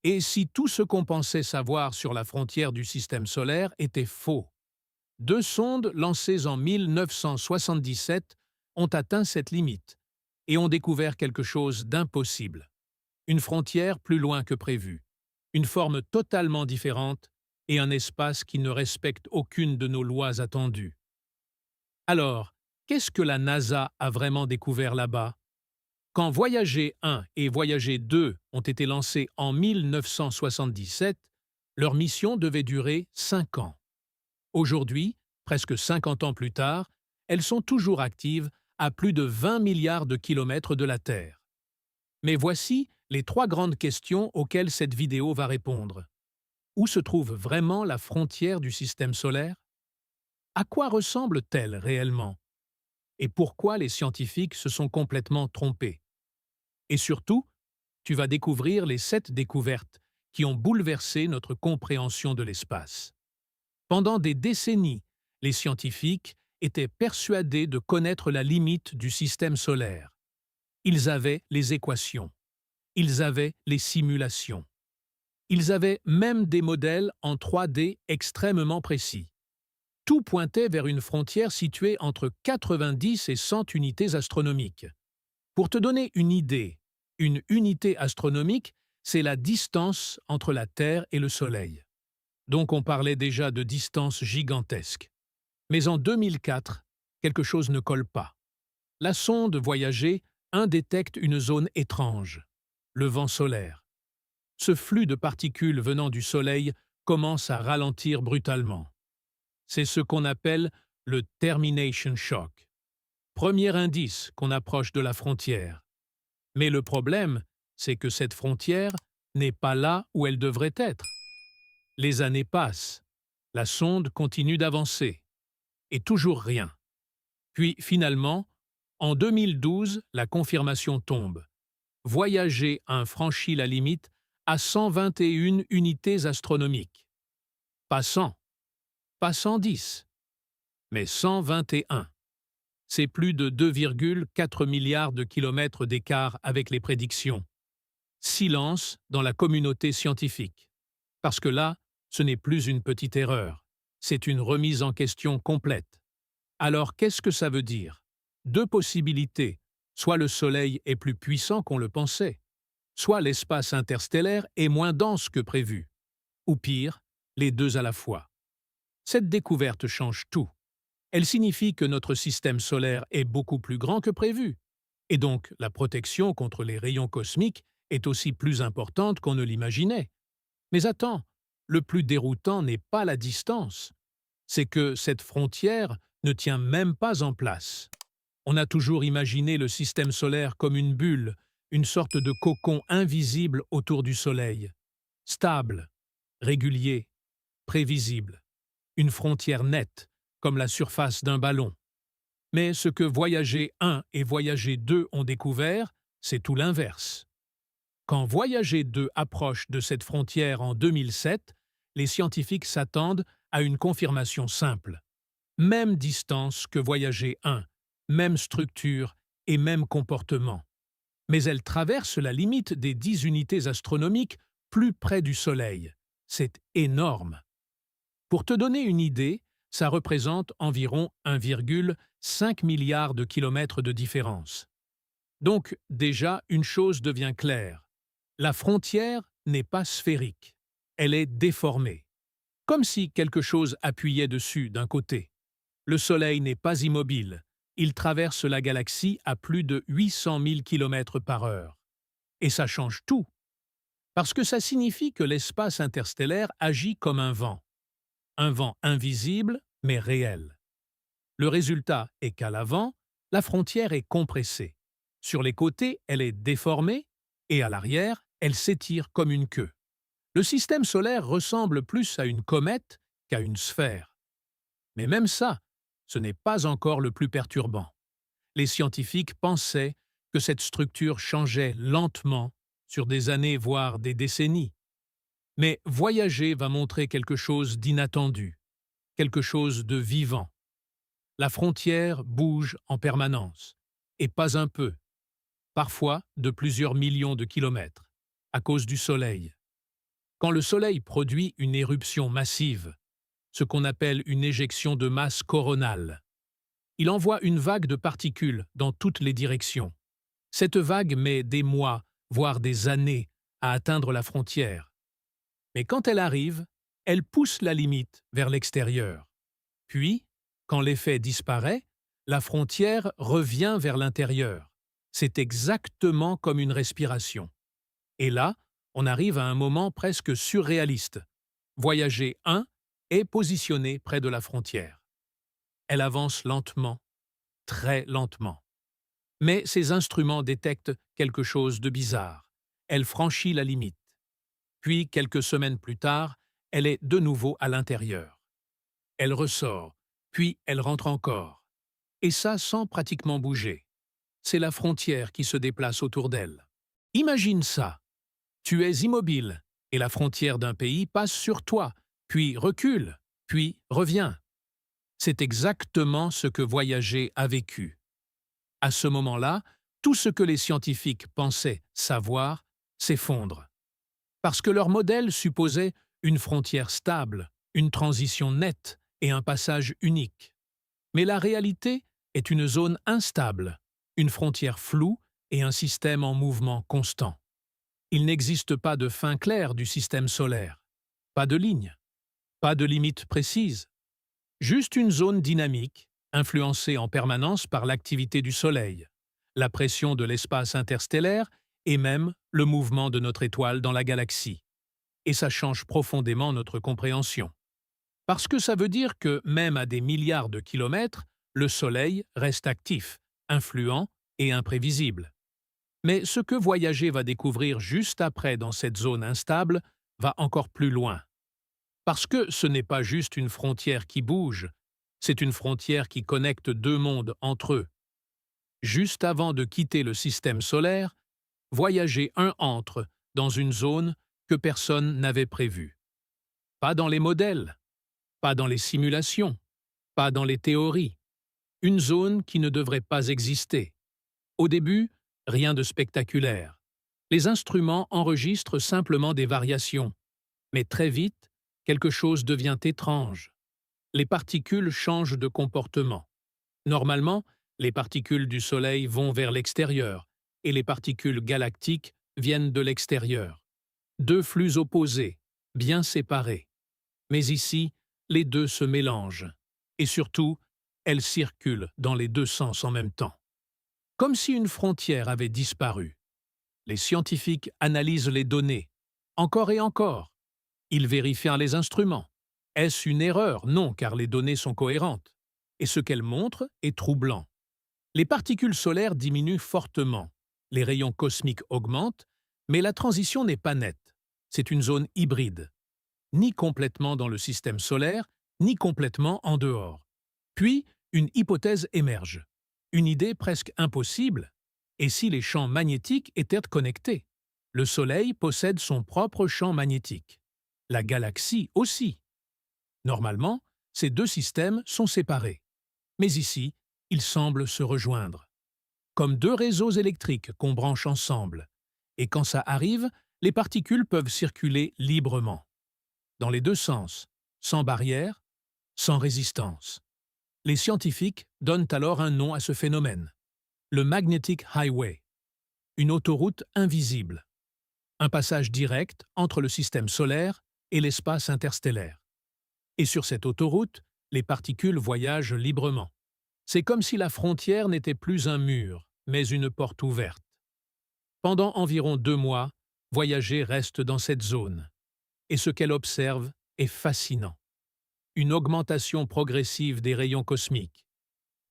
Et si tout ce qu'on pensait savoir sur la frontière du système solaire était faux? Deux sondes lancées en 1977 ont atteint cette limite et ont découvert quelque chose d'impossible. Une frontière plus loin que prévu, une forme totalement différente et un espace qui ne respecte aucune de nos lois attendues. Alors, qu'est-ce que la NASA a vraiment découvert là-bas? Quand Voyager 1 et Voyager 2 ont été lancés en 1977, leur mission devait durer 5 ans. Aujourd'hui, presque 50 ans plus tard, elles sont toujours actives à plus de 20 milliards de kilomètres de la Terre. Mais voici les trois grandes questions auxquelles cette vidéo va répondre. Où se trouve vraiment la frontière du système solaire? À quoi ressemble-t-elle réellement? Et pourquoi les scientifiques se sont complètement trompés? Et surtout, tu vas découvrir les 7 découvertes qui ont bouleversé notre compréhension de l'espace. Pendant des décennies, les scientifiques étaient persuadés de connaître la limite du système solaire. Ils avaient les équations. Ils avaient les simulations. Ils avaient même des modèles en 3D extrêmement précis. Tout pointait vers une frontière située entre 90 et 100 unités astronomiques. Pour te donner une unité astronomique, c'est la distance entre la Terre et le Soleil. Donc on parlait déjà de distances gigantesques. Mais en 2004, quelque chose ne colle pas. La sonde Voyager 1 détecte une zone étrange, le vent solaire. Ce flux de particules venant du Soleil commence à ralentir brutalement. C'est ce qu'on appelle le termination shock. Premier indice qu'on approche de la frontière. Mais le problème, c'est que cette frontière n'est pas là où elle devrait être. Les années passent, la sonde continue d'avancer, et toujours rien. Puis finalement, en 2012, la confirmation tombe. Voyager 1 franchit la limite à 121 unités astronomiques. Pas 100, pas 110, mais 121. C'est plus de 2,4 milliards de kilomètres d'écart avec les prédictions. Silence dans la communauté scientifique. Parce que là, ce n'est plus une petite erreur, c'est une remise en question complète. Alors qu'est-ce que ça veut dire? Deux possibilités. Soit le Soleil est plus puissant qu'on le pensait, soit l'espace interstellaire est moins dense que prévu. Ou pire, les deux à la fois. Cette découverte change tout. Elle signifie que notre système solaire est beaucoup plus grand que prévu. Et donc, la protection contre les rayons cosmiques est aussi plus importante qu'on ne l'imaginait. Mais attends, le plus déroutant n'est pas la distance. C'est que cette frontière ne tient même pas en place. On a toujours imaginé le système solaire comme une bulle, une sorte de cocon invisible autour du Soleil. Stable, régulier, prévisible. Une frontière nette, comme la surface d'un ballon. Mais ce que Voyager 1 et Voyager 2 ont découvert, c'est tout l'inverse. Quand Voyager 2 approche de cette frontière en 2007, les scientifiques s'attendent à une confirmation simple. Même distance que Voyager 1, même structure et même comportement. Mais elle traverse la limite des 10 unités astronomiques plus près du Soleil. C'est énorme. Pour te donner une idée, ça représente environ 1,5 milliard de kilomètres de différence. Donc déjà, une chose devient claire. La frontière n'est pas sphérique. Elle est déformée. Comme si quelque chose appuyait dessus d'un côté. Le Soleil n'est pas immobile. Il traverse la galaxie à plus de 800 000 km par heure. Et ça change tout. Parce que ça signifie que l'espace interstellaire agit comme un vent. Un vent invisible, mais réel. Le résultat est qu'à l'avant, la frontière est compressée. Sur les côtés, elle est déformée, et à l'arrière, elle s'étire comme une queue. Le système solaire ressemble plus à une comète qu'à une sphère. Mais même ça, ce n'est pas encore le plus perturbant. Les scientifiques pensaient que cette structure changeait lentement sur des années voire des décennies. Mais Voyager va montrer quelque chose d'inattendu, quelque chose de vivant. La frontière bouge en permanence, et pas un peu, parfois de plusieurs millions de kilomètres, à cause du Soleil. Quand le Soleil produit une éruption massive, ce qu'on appelle une éjection de masse coronale, il envoie une vague de particules dans toutes les directions. Cette vague met des mois, voire des années, à atteindre la frontière. Mais quand elle arrive, elle pousse la limite vers l'extérieur. Puis, quand l'effet disparaît, la frontière revient vers l'intérieur. C'est exactement comme une respiration. Et là, on arrive à un moment presque surréaliste. Voyager 1 est positionné près de la frontière. Elle avance lentement, très lentement. Mais ses instruments détectent quelque chose de bizarre. Elle franchit la limite. Puis, quelques semaines plus tard, elle est de nouveau à l'intérieur. Elle ressort, puis elle rentre encore. Et ça sans pratiquement bouger. C'est la frontière qui se déplace autour d'elle. Imagine ça. Tu es immobile, et la frontière d'un pays passe sur toi, puis recule, puis revient. C'est exactement ce que Voyager a vécu. À ce moment-là, tout ce que les scientifiques pensaient savoir s'effondre. Parce que leur modèle supposait une frontière stable, une transition nette et un passage unique. Mais la réalité est une zone instable, une frontière floue et un système en mouvement constant. Il n'existe pas de fin claire du système solaire, pas de ligne, pas de limite précise, juste une zone dynamique, influencée en permanence par l'activité du Soleil, la pression de l'espace interstellaire et même le mouvement de notre étoile dans la galaxie. Et ça change profondément notre compréhension. Parce que ça veut dire que, même à des milliards de kilomètres, le Soleil reste actif, influent et imprévisible. Mais ce que Voyager va découvrir juste après dans cette zone instable va encore plus loin. Parce que ce n'est pas juste une frontière qui bouge, c'est une frontière qui connecte deux mondes entre eux. Juste avant de quitter le système solaire, Voyager 1 entre dans une zone que personne n'avait prévue. Pas dans les modèles, pas dans les simulations, pas dans les théories. Une zone qui ne devrait pas exister. Au début, rien de spectaculaire. Les instruments enregistrent simplement des variations. Mais très vite, quelque chose devient étrange. Les particules changent de comportement. Normalement, les particules du Soleil vont vers l'extérieur et les particules galactiques viennent de l'extérieur. Deux flux opposés, bien séparés. Mais ici, les deux se mélangent. Et surtout, elles circulent dans les deux sens en même temps. Comme si une frontière avait disparu. Les scientifiques analysent les données, encore et encore. Ils vérifient les instruments. Est-ce une erreur? Non, car les données sont cohérentes. Et ce qu'elles montrent est troublant. Les particules solaires diminuent fortement. Les rayons cosmiques augmentent, mais la transition n'est pas nette. C'est une zone hybride. Ni complètement dans le système solaire, ni complètement en dehors. Puis, une hypothèse émerge. Une idée presque impossible. Et si les champs magnétiques étaient connectés? Le Soleil possède son propre champ magnétique. La galaxie aussi. Normalement, ces deux systèmes sont séparés. Mais ici, ils semblent se rejoindre. Comme deux réseaux électriques qu'on branche ensemble. Et quand ça arrive, les particules peuvent circuler librement. Dans les deux sens, sans barrière, sans résistance. Les scientifiques donnent alors un nom à ce phénomène. Le Magnetic Highway. Une autoroute invisible. Un passage direct entre le système solaire et l'espace interstellaire. Et sur cette autoroute, les particules voyagent librement. C'est comme si la frontière n'était plus un mur, mais une porte ouverte. Pendant environ 2 mois, Voyager reste dans cette zone. Et ce qu'elle observe est fascinant. Une augmentation progressive des rayons cosmiques,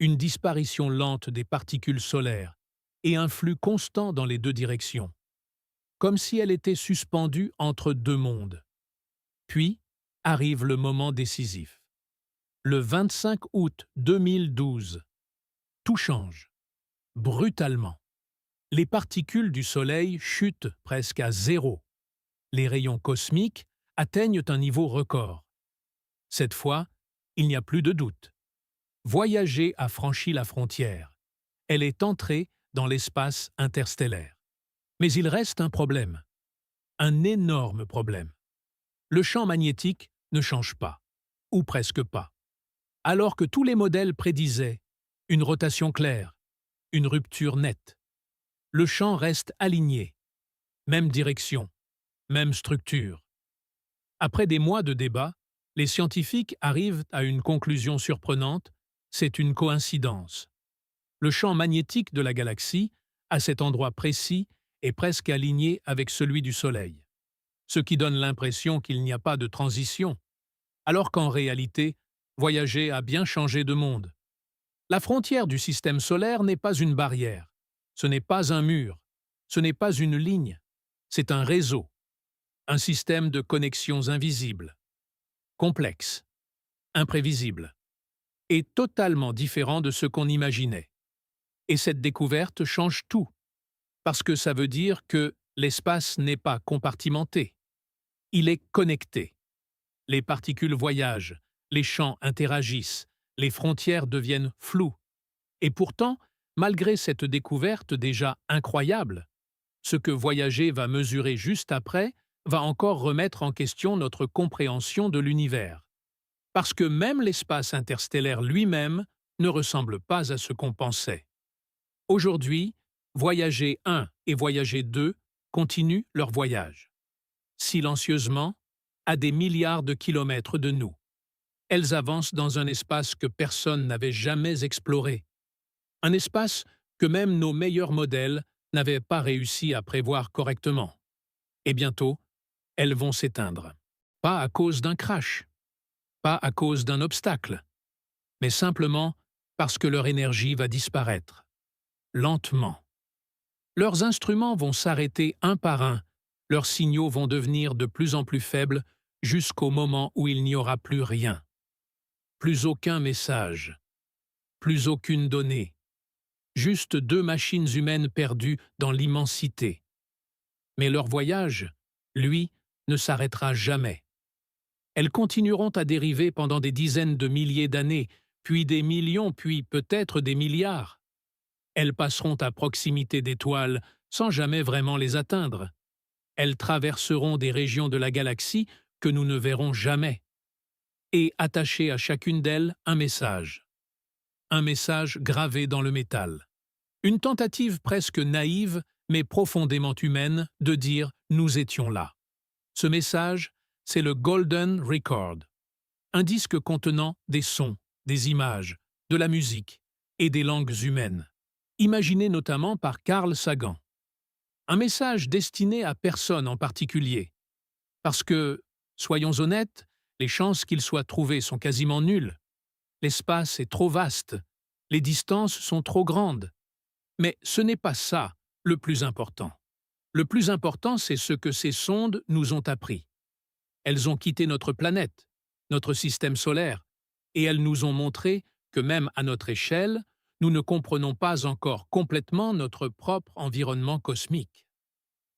une disparition lente des particules solaires et un flux constant dans les deux directions. Comme si elle était suspendue entre deux mondes. Puis arrive le moment décisif. Le 25 août 2012, tout change. Brutalement. Les particules du Soleil chutent presque à zéro. Les rayons cosmiques atteignent un niveau record. Cette fois, il n'y a plus de doute. Voyager a franchi la frontière. Elle est entrée dans l'espace interstellaire. Mais il reste un problème. Un énorme problème. le champ magnétique ne change pas, ou presque pas. Alors que tous les modèles prédisaient une rotation claire, une rupture nette. Le champ reste aligné, même direction, même structure. Après des mois de débats, les scientifiques arrivent à une conclusion surprenante, c'est une coïncidence. Le champ magnétique de la galaxie, à cet endroit précis, est presque aligné avec celui du Soleil, ce qui donne l'impression qu'il n'y a pas de transition, alors qu'en réalité, voyager a bien changé de monde. La frontière du système solaire n'est pas une barrière, ce n'est pas un mur, ce n'est pas une ligne, c'est un réseau, un système de connexions invisibles, complexe, imprévisible, et totalement différent de ce qu'on imaginait. Et cette découverte change tout, parce que ça veut dire que l'espace n'est pas compartimenté, il est connecté. Les particules voyagent, les champs interagissent, les frontières deviennent floues. Et pourtant, malgré cette découverte déjà incroyable, ce que voyager va mesurer juste après va encore remettre en question notre compréhension de l'univers. Parce que même l'espace interstellaire lui-même ne ressemble pas à ce qu'on pensait. Aujourd'hui, Voyager 1 et Voyager 2 continuent leur voyage. Silencieusement, à des milliards de kilomètres de nous. Elles avancent dans un espace que personne n'avait jamais exploré. Un espace que même nos meilleurs modèles n'avaient pas réussi à prévoir correctement. Et bientôt, elles vont s'éteindre. Pas à cause d'un crash, pas à cause d'un obstacle, mais simplement parce que leur énergie va disparaître. Lentement. Leurs instruments vont s'arrêter un par un, leurs signaux vont devenir de plus en plus faibles jusqu'au moment où il n'y aura plus rien. Plus aucun message, plus aucune donnée, juste deux machines humaines perdues dans l'immensité. Mais leur voyage, lui, ne s'arrêtera jamais. Elles continueront à dériver pendant des dizaines de milliers d'années, puis des millions, puis peut-être des milliards. Elles passeront à proximité d'étoiles sans jamais vraiment les atteindre. Elles traverseront des régions de la galaxie que nous ne verrons jamais. Et attaché à chacune d'elles un message. Un message gravé dans le métal. Une tentative presque naïve, mais profondément humaine, de dire « nous étions là ». Ce message, c'est le Golden Record, un disque contenant des sons, des images, de la musique et des langues humaines, imaginé notamment par Carl Sagan. Un message destiné à personne en particulier, parce que, soyons honnêtes, les chances qu'il soit trouvé sont quasiment nulles. L'espace est trop vaste, les distances sont trop grandes. Mais ce n'est pas ça le plus important. Le plus important, c'est ce que ces sondes nous ont appris. Elles ont quitté notre planète, notre système solaire, et elles nous ont montré que même à notre échelle, nous ne comprenons pas encore complètement notre propre environnement cosmique.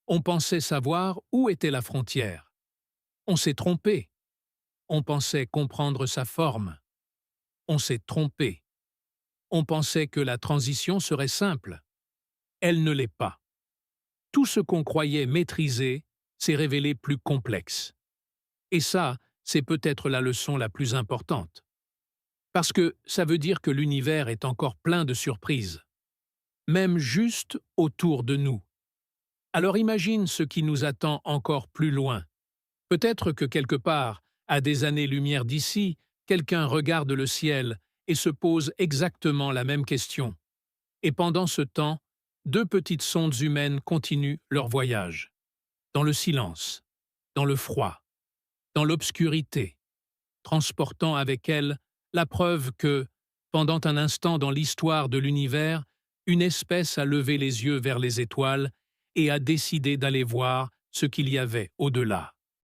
On pensait savoir où était la frontière. On s'est trompé. On pensait comprendre sa forme. On s'est trompé. On pensait que la transition serait simple. Elle ne l'est pas. Tout ce qu'on croyait maîtriser s'est révélé plus complexe. Et ça, c'est peut-être la leçon la plus importante. Parce que ça veut dire que l'univers est encore plein de surprises, même juste autour de nous. Alors imagine ce qui nous attend encore plus loin. Peut-être que quelque part, à des années-lumière d'ici, quelqu'un regarde le ciel et se pose exactement la même question. Et pendant ce temps, deux petites sondes humaines continuent leur voyage. Dans le silence, dans le froid, dans l'obscurité, transportant avec elles la preuve que, pendant un instant dans l'histoire de l'univers, une espèce a levé les yeux vers les étoiles et a décidé d'aller voir ce qu'il y avait au-delà.